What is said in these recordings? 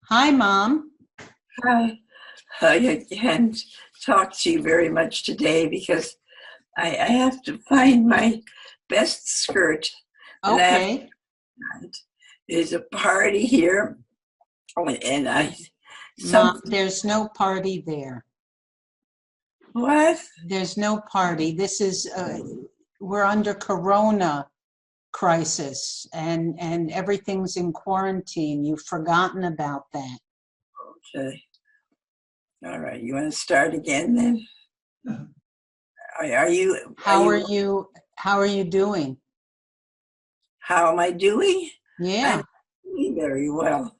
Hi, Mom. Hi. I can't talk to you very much today because I have to find my best skirt, and I have to Okay. find. There's a party here, and I Mom, something. there's no party there. What? There's no party. We're under Corona crisis and everything's in quarantine. You've forgotten about that. Okay. All right. You want to start again then? Are you? Are How are you? you, how are you doing? How am I doing? I'm Yeah. doing very well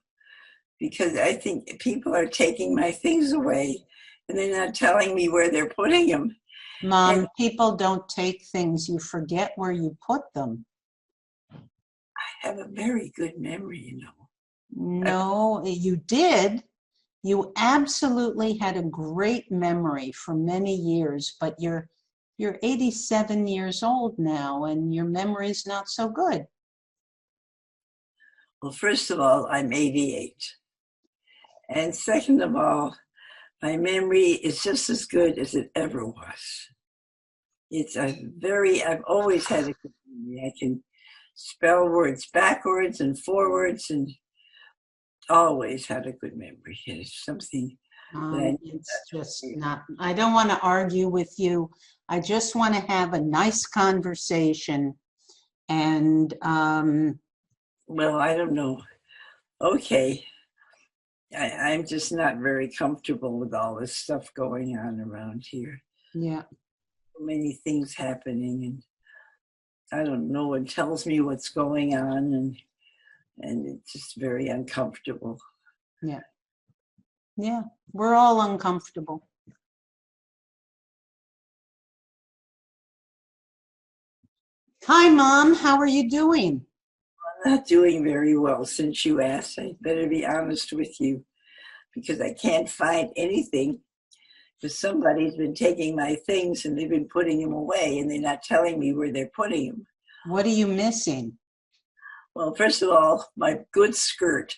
because I think people are taking my things away, and they're not telling me where they're putting them. And Mom, people don't take things. You forget where you put them. I have a very good memory. I, No, you did. You absolutely had a great memory for many years, but you're 87 years old now and your memory's not so good. well, first of all, I'm 88. And second of all, my memory is just as good as it ever was. I've always had a good memory. I can spell words backwards and forwards and always had a good memory. It's something that I need It's just to. not, I don't want to argue with you. I just want to have a nice conversation. And Well, I don't know. Okay. I'm just not very comfortable with all this stuff going on around here. yeah, So many things happening, and I don't know. It tells me what's going on, and it's just very uncomfortable. yeah, yeah. We're all uncomfortable. Hi, Mom. How are you doing? I'm not doing very well since you asked. I better be honest with you because I can't find anything. Because somebody's been taking my things and they've been putting them away, and they're not telling me where they're putting them. What are you missing? Well, first of all, my good skirt.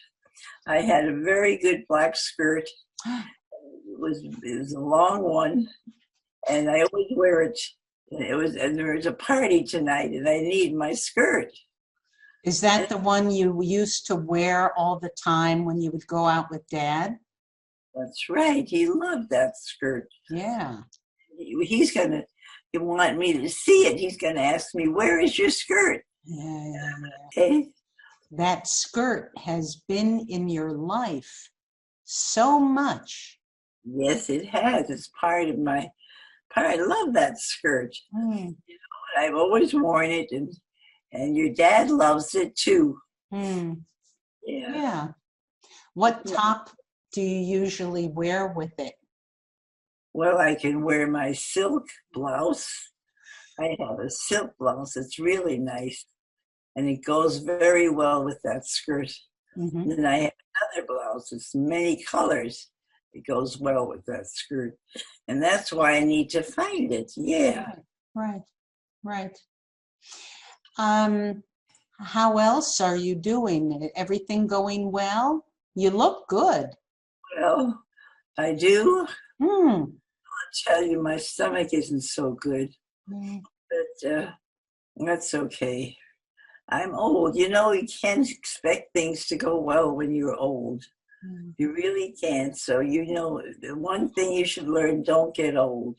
I had a very good black skirt. It was a long one, and I always wear it. And there was a party tonight, and I need my skirt. Is And that the one you used to wear all the time when you would go out with Dad? that's right. He loved that skirt. Yeah. He's gonna. He want me to see it. He's gonna ask me, "Where is your skirt?" Yeah, yeah, yeah. Okay. That skirt has been in your life so much. Yes, it has. It's part of my part. I love that skirt. Hmm. I've always worn it, and your dad loves it too. Hmm. Yeah. Yeah. What top do you usually wear with it? Well, I can wear my silk blouse. I have a silk blouse. It's really nice, and it goes very well with that skirt. Hmm. And then I have another blouse. It's many colors. It goes well with that skirt, and that's why I need to find it. Yeah. Right, right, right. Um, how else are you doing? Everything going well? You look good. Well, I do. Hmm. I'll tell you, my stomach isn't so good, Hmm. but that's okay. I'm old. You can't expect things to go well when you're old. You really can't. So, the one thing you should learn, don't get old.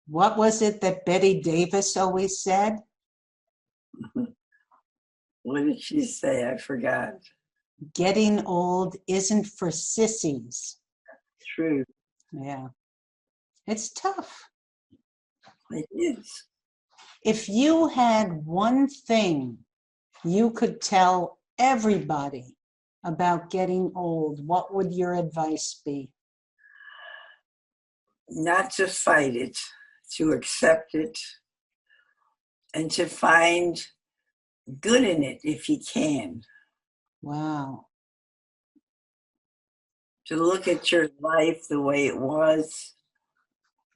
What was it that Betty Davis always said? What did she say? I forgot. Getting old isn't for sissies. True. Yeah, it's tough. It is. If you had one thing you could tell everybody about getting old, what would your advice be? Not to fight it, to accept it, and to find good in it if you can. Wow. To look at your life the way it was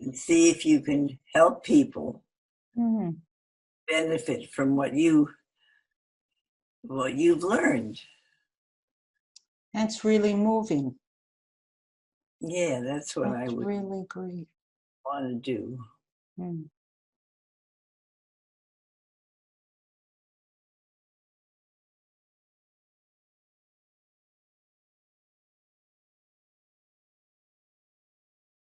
and see if you can help people Hmm. benefit from what you've learned. That's really moving. Yeah, that's what I That's would really great. want to do. Mm.